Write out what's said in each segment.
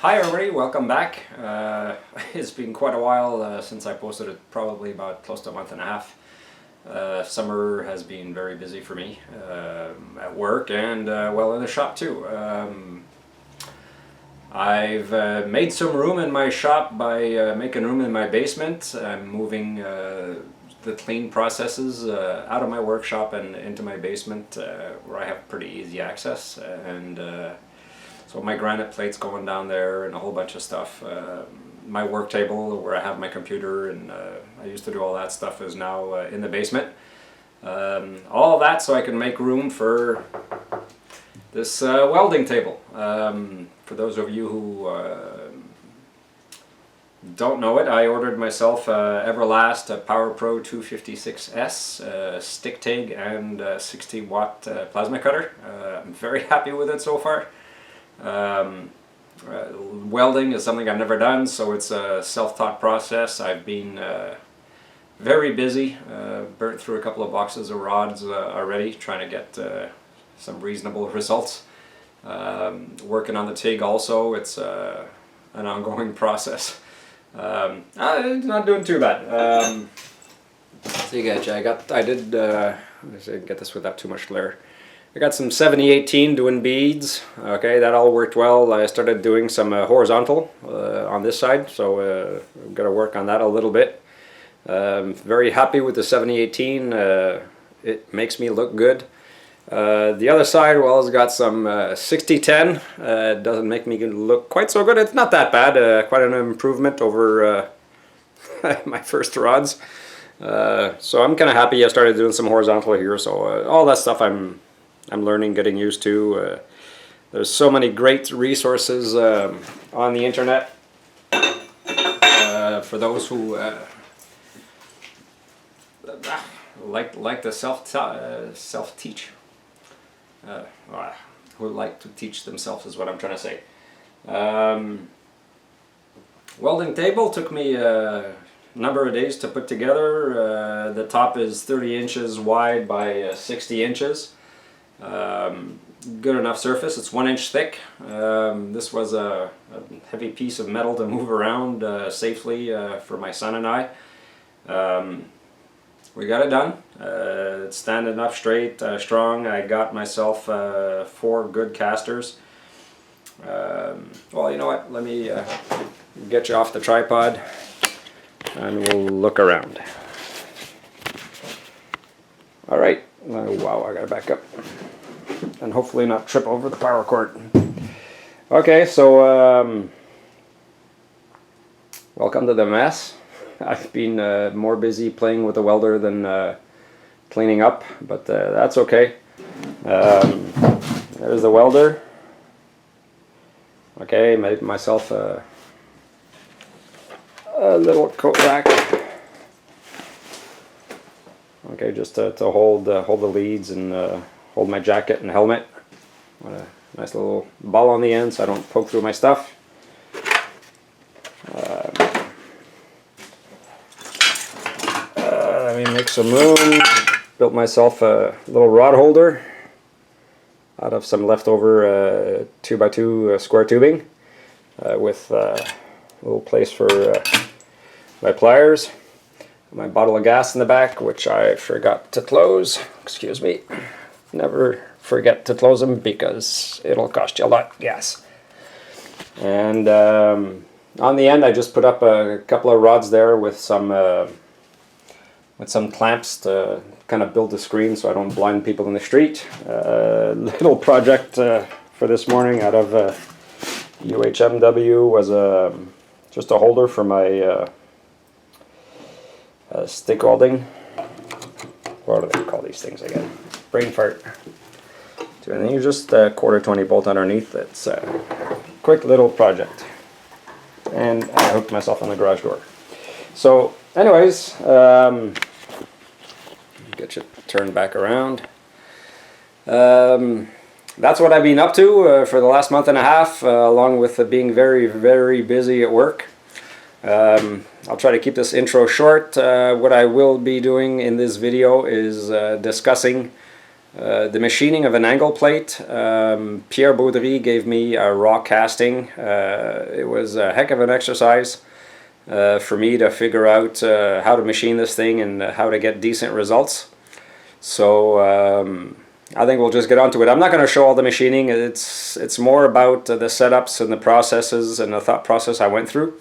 Hi everybody, welcome back. It's been quite a while since I posted it, probably about close to a month and a half. Summer has been very busy for me at work and well in the shop too. I've made some room in my shop by making room in my basement. I'm moving the clean processes out of my workshop and into my basement where I have pretty easy access, and so my granite plate's going down there and a whole bunch of stuff. My work table where I have my computer and I used to do all that stuff is now in the basement. All of that so I can make room for this welding table. For those of you who don't know it, I ordered myself Everlast PowerPro 256S stick TIG and 60 watt plasma cutter. I'm very happy with it so far. Welding is something I've never done, so it's a self-taught process. I've been very busy, burnt through a couple of boxes of rods already, trying to get some reasonable results. Working on the TIG also, it's an ongoing process. Not doing too bad. So you get, I did get this without too much glare. I got some 7018 doing beads. Okay, that all worked well. I started doing some horizontal on this side, so I've got to work on that a little bit. Very happy with the 7018. It makes me look good. The other side, well, it's got some 6010. It doesn't make me look quite so good. It's not that bad. Quite an improvement over my first rods. So I'm kind of happy I started doing some horizontal here. So all that stuff I'm learning, getting used to. There's so many great resources on the internet for those who like to self-teach. Who like to teach themselves is what I'm trying to say. Welding table took me a number of days to put together. The top is 30 inches wide by 60 inches. Good enough surface. It's 1 inch thick. This was a heavy piece of metal to move around safely for my son and I. We got it done. It's standing up straight, strong. I got myself 4 good casters. Well, you know what? Let me get you off the tripod and we'll look around. All right. Wow, I gotta back up and hopefully not trip over the power cord. Okay, so welcome to the mess. I've been more busy playing with the welder than cleaning up, but that's okay. There's the welder. Okay, made myself a little coat rack. Okay, just to hold the leads and hold my jacket and helmet. Got a nice little ball on the end so I don't poke through my stuff. Let me make some room. Built myself a little rod holder out of some leftover 2x2 square tubing with a little place for my pliers. My bottle of gas in the back, which I forgot to close. Excuse me. Never forget to close them because it'll cost you a lot of gas. And on the end, I just put up a couple of rods there with some clamps to kind of build the screen so I don't blind people in the street. Little project for this morning out of UHMW was just a holder for my stick welding. What do they call these things again? Brain fart. And then you just quarter 20 bolt underneath. It's a quick little project. And I hooked myself on the garage door. So anyways, get you turned back around. That's what I've been up to for the last month and a half, along with being very, very busy at work. I'll try to keep this intro short. What I will be doing in this video is discussing The machining of an angle plate. Pierre Baudry gave me a raw casting. It was a heck of an exercise for me to figure out how to machine this thing and how to get decent results. So I think we'll just get on to it. I'm not going to show all the machining. It's more about the setups and the processes and the thought process I went through.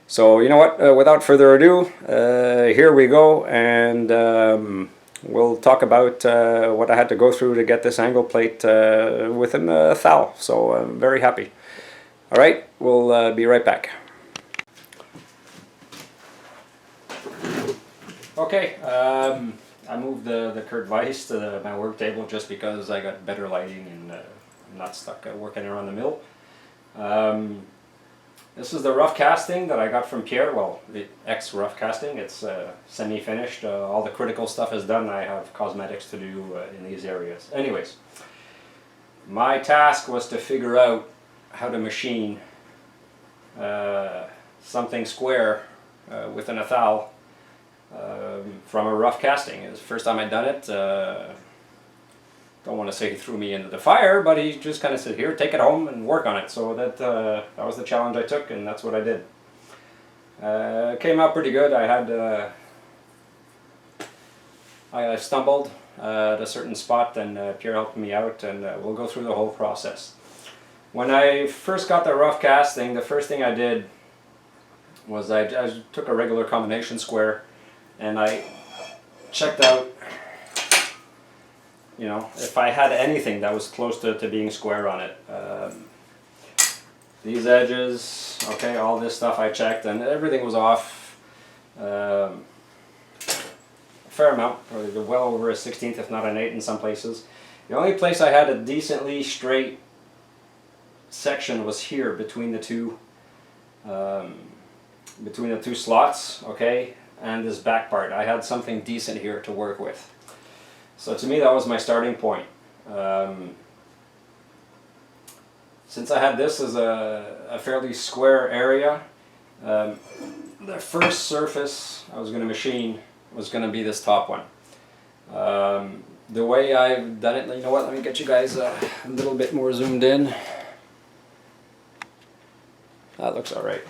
So you know what, without further ado, here we go, and we'll talk about what I had to go through to get this angle plate within the thou. So I'm very happy. Alright, we'll be right back. Okay, I moved the Kurt Weiss to my work table just because I got better lighting and I'm not stuck working around the mill. This is the rough casting that I got from Pierre, well, the ex-rough casting. It's semi-finished. All the critical stuff is done. I have cosmetics to do in these areas. Anyways, my task was to figure out how to machine something square within a thou from a rough casting. It was the first time I'd done it. Don't want to say he threw me into the fire, but he just kind of said, here, take it home and work on it. So that was the challenge I took, and that's what I did. Came out pretty good. I stumbled at a certain spot, and Pierre helped me out, and we'll go through the whole process. When I first got the rough casting, the first thing I did was I took a regular combination square, and I checked out, you know, if I had anything that was close to being square on it. These edges, okay, all this stuff I checked, and everything was off a fair amount, probably well over a 1/16, if not an 1/8 in some places. The only place I had a decently straight section was here between the two slots, okay, and this back part. I had something decent here to work with. So to me that was my starting point. Since I had this as a fairly square area, the first surface I was going to machine was going to be this top one. The way I've done it, you know what, let me get you guys a little bit more zoomed in. That looks alright.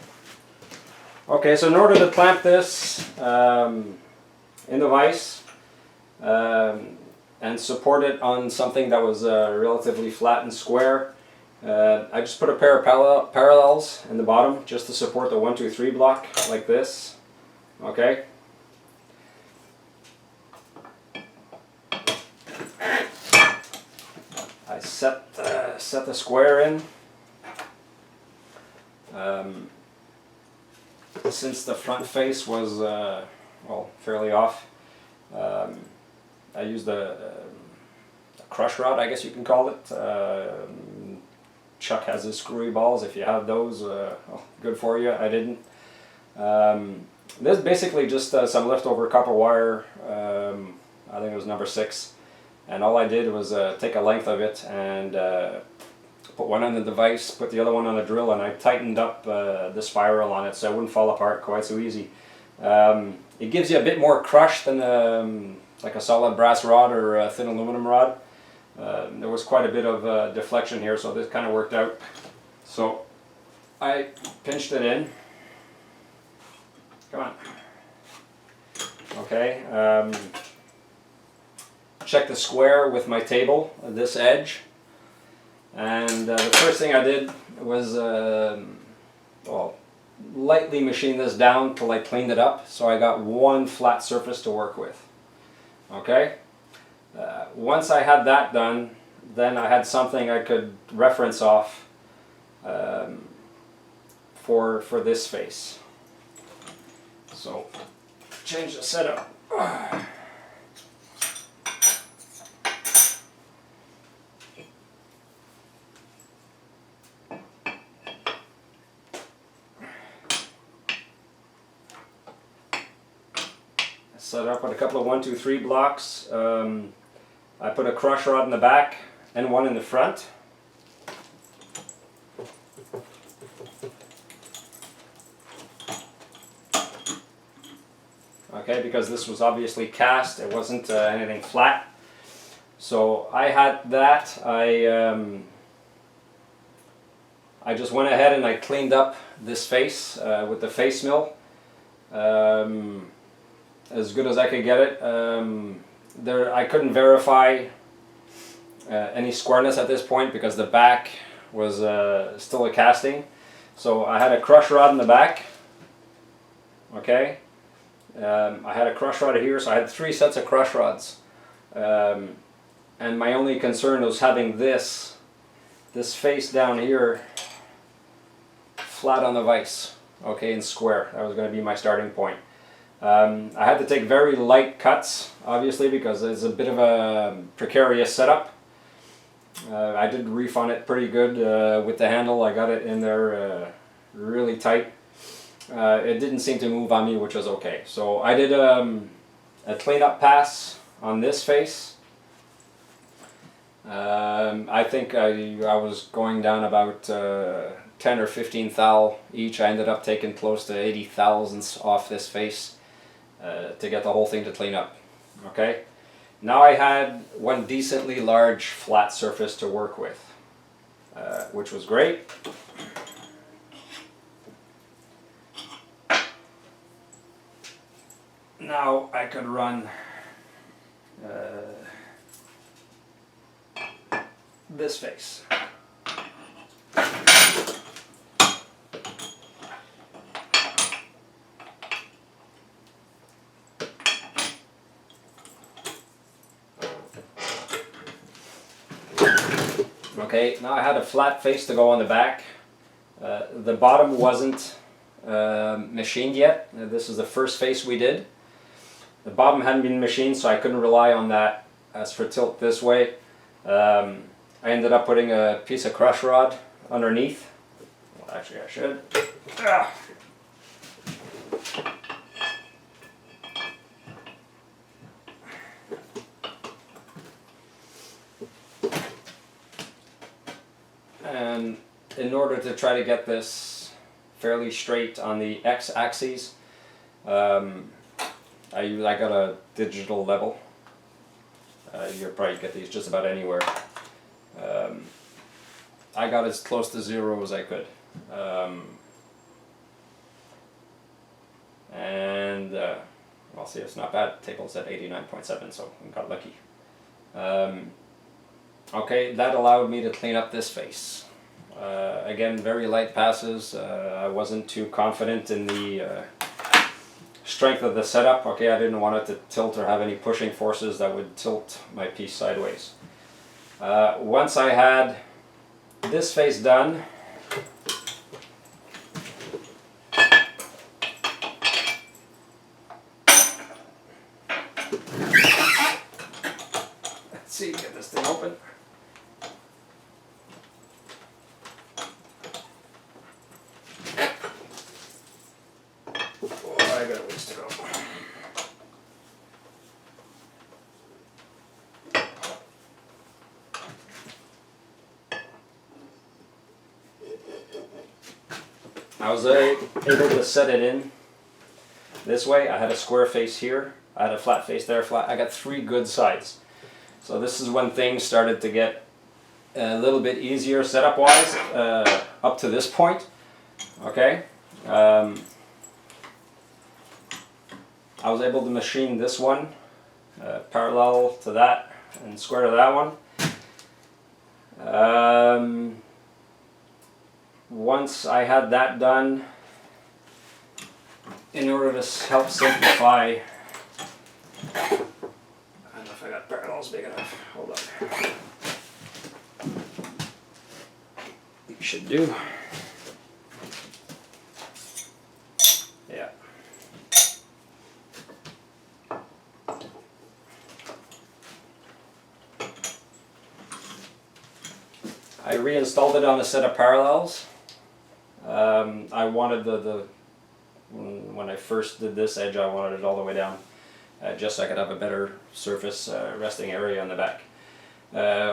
Okay, so in order to clamp this in the vise, and support it on something that was relatively flat and square, I just put a pair of parallels in the bottom just to support the 1, 2, 3 block like this. Okay. I set the square in. Since the front face was well, fairly off, I used a crush rod, I guess you can call it. Chuck has his screwy balls. If you have those, well, good for you. I didn't. This is basically just some leftover copper wire. I think it was number 6. And all I did was take a length of it and put one on the device, put the other one on a drill, and I tightened up the spiral on it so it wouldn't fall apart quite so easy. It gives you a bit more crush than like a solid brass rod or a thin aluminum rod. There was quite a bit of deflection here, so this kind of worked out. So I pinched it in. Come on. Okay. Check the square with my table, this edge. And the first thing I did was well, lightly machine this down till I cleaned it up, so I got one flat surface to work with. Okay? Once I had that done, then I had something I could reference off for this face. So, change the setup. Set up with a couple of 1, 2, 3 blocks. I put a crush rod in the back and one in the front. Okay, okay, because this was obviously cast, it wasn't anything flat. So I had that. I just went ahead and I cleaned up this face with the face mill as good as I could get it. I couldn't verify any squareness at this point because the back was still a casting. So I had a crush rod in the back. Okay, I had a crush rod here, so I had 3 sets of crush rods. And my only concern was having this face down here flat on the vise, okay, and square. That was going to be my starting point. I had to take very light cuts, obviously, because it's a bit of a precarious setup. I did reef on it pretty good with the handle. I got it in there really tight. It didn't seem to move on me, which was okay. So I did a cleanup pass on this face. I think I was going down about 10 or 15 thou each. I ended up taking close to 80 thousandths off this face to get the whole thing to clean up. Okay, now I had one decently large flat surface to work with, which was great. Now I could run this face. Okay, now I had a flat face to go on the back. The bottom wasn't machined yet. This is the first face we did. The bottom hadn't been machined, so I couldn't rely on that as for tilt this way. I ended up putting a piece of crush rod underneath. Well, actually I should. And in order to try to get this fairly straight on the x-axis, I got a digital level. You'll probably get these just about anywhere. I got as close to 0 as I could. Well, see, it's not bad. Table's at 89.7, so I got lucky. Okay, that allowed me to clean up this face. Again, very light passes. I wasn't too confident in the strength of the setup. Okay, I didn't want it to tilt or have any pushing forces that would tilt my piece sideways. Once I had this face done, let's see, get this thing open. I got a ways to go. I was able to set it in this way. I had a square face here, I had a flat face there, flat. I got 3 good sides. So this is when things started to get a little bit easier setup wise up to this point. Okay. I was able to machine this one parallel to that and square to that one. Once I had that done, in order to help simplify, I don't know if I got parallels big enough. Hold on. You should do. Yeah. I reinstalled it on a set of parallels. I wanted when I first did this edge, I wanted it all the way down, just so I could have a better surface resting area on the back.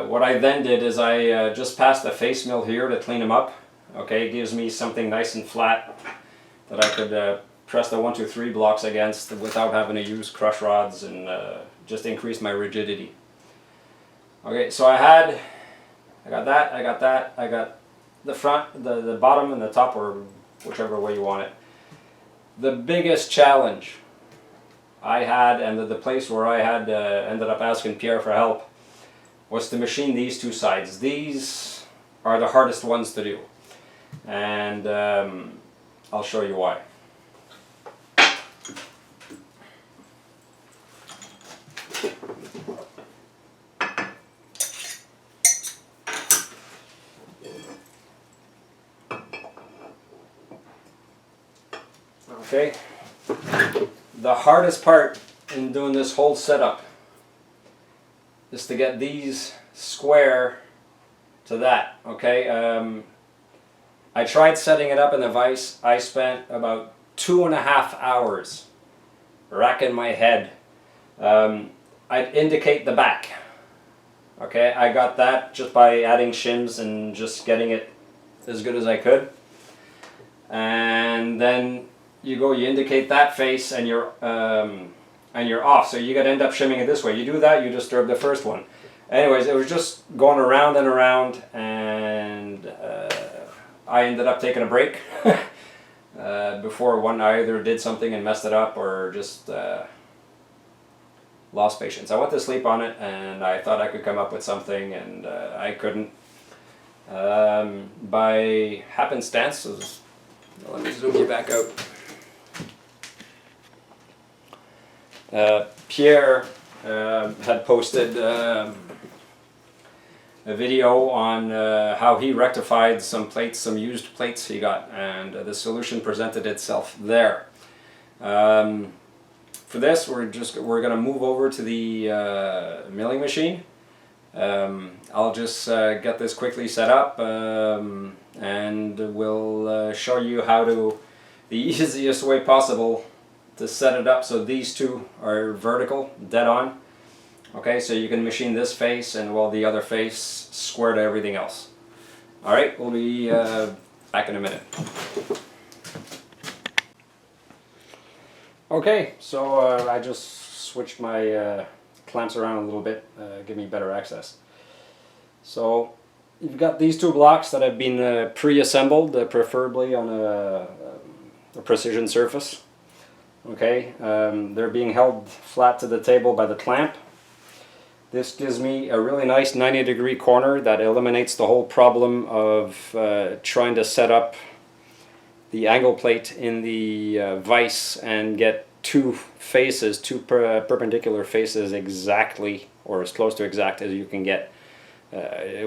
What I then did is I just passed the face mill here to clean them up. Okay, it gives me something nice and flat that I could press the 1, 2, 3 blocks against without having to use crush rods, and just increase my rigidity. Okay, so I got that, I got the front, the bottom and the top, or whichever way you want it. The biggest challenge I had, and the place where I had ended up asking Pierre for help, was to machine these two sides. These are the hardest ones to do, and I'll show you why. Okay, the hardest part in doing this whole setup is to get these square to that. Okay, I tried setting it up in the vise. I spent about 2.5 hours racking my head. I'd indicate the back. Okay, I got that just by adding shims and just getting it as good as I could. And then you indicate that face, and you're off. So you got to end up shimming it this way. You do that, you disturb the first one. Anyways, it was just going around and around, and I ended up taking a break before one I either did something and messed it up, or just lost patience. I went to sleep on it, and I thought I could come up with something, and I couldn't. By happenstance, let me zoom you back out. Pierre had posted a video on how he rectified some plates, some used plates he got, and the solution presented itself there. For this, we're going to move over to the milling machine. I'll just get this quickly set up, and we'll show you how to, the easiest way possible to set it up so these two are vertical, dead on. Okay, so you can machine this face, and well, the other face square to everything else. Alright, we'll be back in a minute. Okay, so I just switched my clamps around a little bit, give me better access. So you've got these two blocks that have been pre-assembled, preferably on a precision surface. Okay, they're being held flat to the table by the clamp. This gives me a really nice 90-degree corner that eliminates the whole problem of trying to set up the angle plate in the vise and get two faces, two perpendicular faces exactly, or as close to exact as you can get,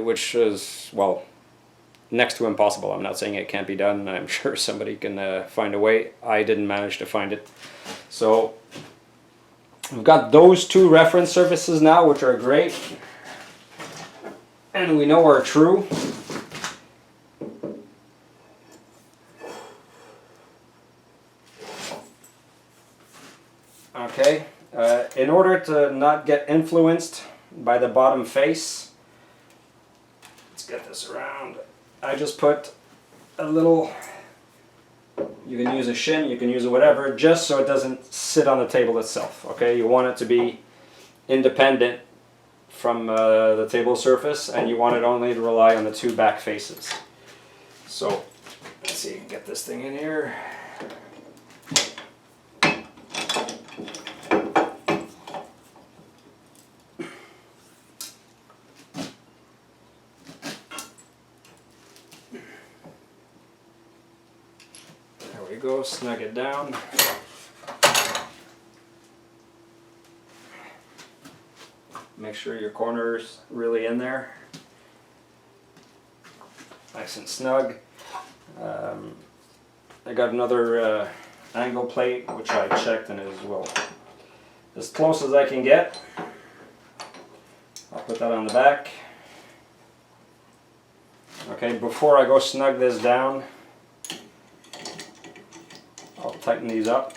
which is, well, next to impossible. I'm not saying it can't be done. I'm sure somebody can find a way. I didn't manage to find it. So we've got those two reference surfaces now, which are great, and we know are true. Okay, in order to not get influenced by the bottom face, let's get this around. I just put a little, you can use a shim, you can use a whatever, just so it doesn't sit on the table itself. Okay, you want it to be independent from the table surface, and you want it only to rely on the two back faces. So let's see, get this thing in here. There we go, snug it down. Make sure your corner's really in there. Nice and snug. I got another angle plate, which I checked and is, well, as close as I can get. I'll put that on the back. Okay, before I go snug this down, I'll tighten these up.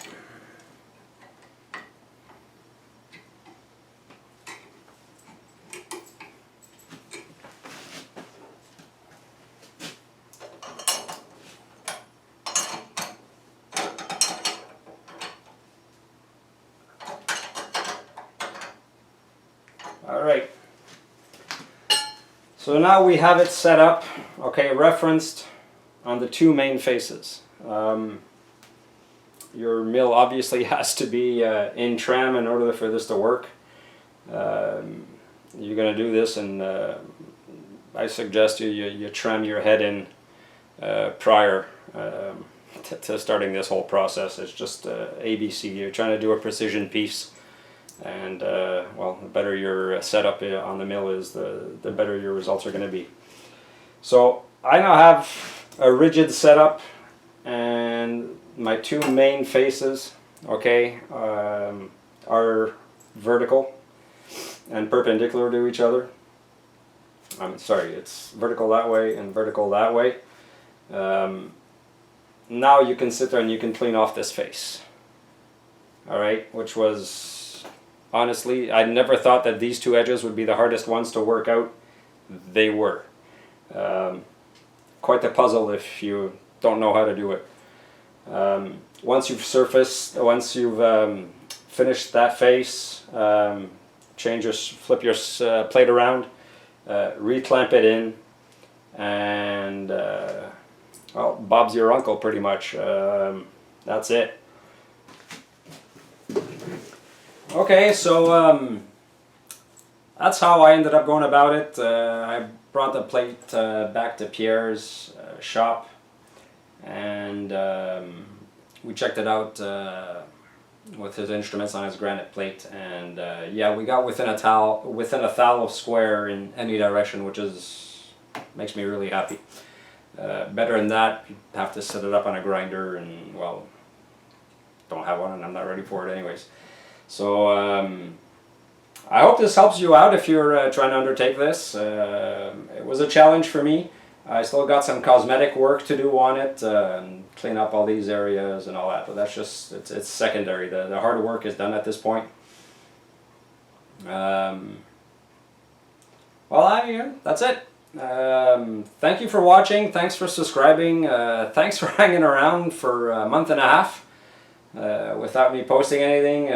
So now we have it set up, okay, referenced on the two main faces. Your mill obviously has to be in tram in order for this to work. You're going to do this, and I suggest you tram your head in prior to starting this whole process. It's just ABC. You're trying to do a precision piece, and well, the better your setup on the mill is, the better your results are going to be. So I now have a rigid setup, and my two main faces, okay, are vertical and perpendicular to each other. I'm sorry, it's vertical that way and vertical that way. Now you can sit there and you can clean off this face. Alright, which was, honestly, I never thought that these two edges would be the hardest ones to work out. They were. Quite the puzzle if you don't know how to do it. Once you've finished that face, flip your plate around, reclamp it in, and well, Bob's your uncle pretty much. That's it. Okay, so that's how I ended up going about it. I brought the plate back to Pierre's shop, and we checked it out with his instruments on his granite plate, and yeah, we got within a thou of square in any direction, which makes me really happy. Better than that, you have to set it up on a grinder, and well, don't have one, and I'm not ready for it anyways. So I hope this helps you out if you're trying to undertake this. It was a challenge for me. I still got some cosmetic work to do on it, clean up all these areas and all that, but that's just, it's secondary. The hard work is done at this point. Well, that's it. Thank you for watching, thanks for subscribing, thanks for hanging around for a month and a half without me posting anything.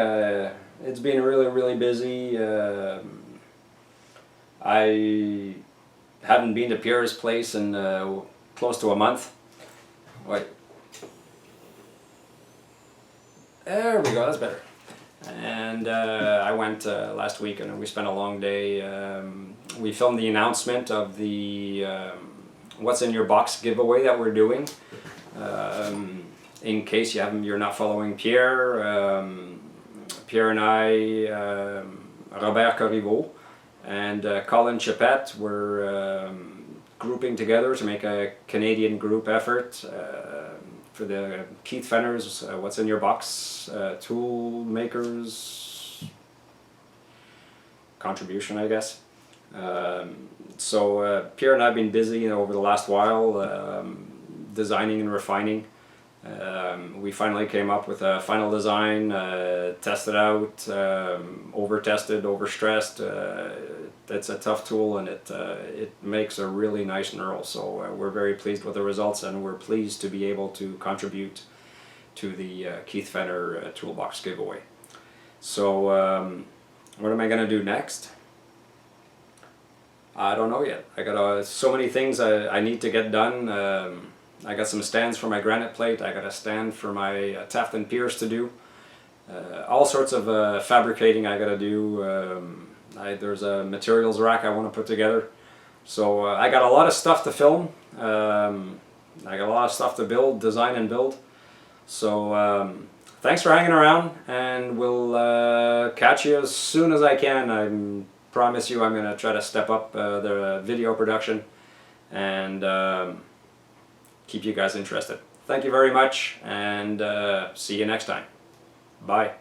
It's been really busy. I haven't been to Pierre's place in close to a month. Wait. There we go, that's better. And I went last week, and we spent a long day. We filmed the announcement of the What's in Your Box giveaway that we're doing. In case you're not following Pierre, Pierre and I, Robert Corriveau, and Colin Chippette were grouping together to make a Canadian group effort for the Keith Fenner's What's in Your Box tool makers contribution, I guess. So Pierre and I have been busy over the last while designing and refining. We finally came up with a final design, tested out, over-tested, over-stressed. It's a tough tool, and it makes a really nice knurl, so we're very pleased with the results, and we're pleased to be able to contribute to the Keith Fenner Toolbox giveaway. So what am I going to do next? I don't know yet. I got so many things I need to get done. I got some stands for my granite plate. I got a stand for my Taft and Pierce to do. All sorts of fabricating I got to do. There's a materials rack I want to put together. So I got a lot of stuff to film. I got a lot of stuff to build, design and build. So thanks for hanging around, and we'll catch you as soon as I can. I promise you I'm going to try to step up the video production and keep you guys interested. Thank you very much, and see you next time. Bye.